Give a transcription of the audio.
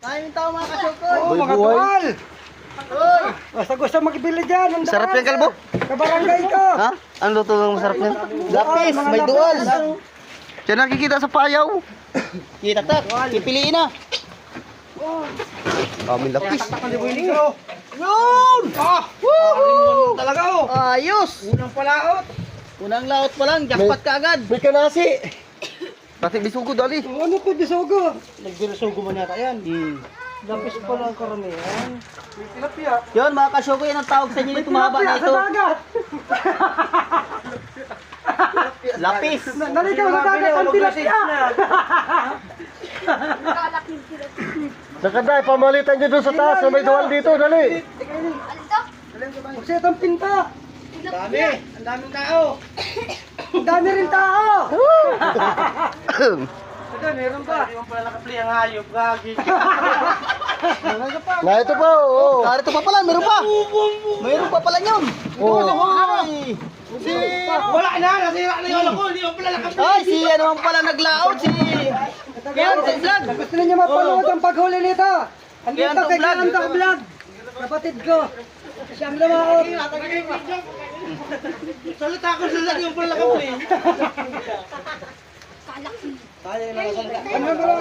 Maraming tao mga kasyukoy. Oh, mga tuwal. Basta gusto magbili dyan. Ang Sarap daan yan, kalbo. Sa barangay ko. Ha? Ano luto ng masarap niyan? Lapis, Mga may lapis. dual. Diyan nakikita sa payaw. Kita tak, pipiliin na. Kaming lapis. Yun! Ah! Woohoo! Talaga oh. Ayos! Unang palaot. Unang laot pa lang, jackpot ka agad. May kanasi. Pati bisugo dali. Ano to, bisogo? Nagbinusugo mo na yan. Lapis pa lang karamihan. May tilapia. Yun mga kasyukoy, yan ang tawag sa inyo nito, mahaba na Tilapia ito. sa dagat. Lapis. Naligaw sa dagat ang tilapia. Nakaday, pamalitan nyo doon sa taas. May duwal dito, dali. Magset ang pinta. Dami, ang daming tao. Ang dami rin tao. Ito, meron pa. Hindi mo pala nakapli ang hayop, gagi. Na ito pa, oo. Narito pa pala, meron pa. Meron pa pala yun. Oo. Ay, Wala na, nasira na yung ako, hindi ko pala nakapit. ay, si ano man pala naglaot, si... Yan, si Vlog. Gusto ninyo mapanood ang paghuli nito? Andito Kianto kay Vlog. Kianto Vlog. Kapatid ko. Siyang lumaot. Salita ko sa lagi yung pala nakapit. Ano ba?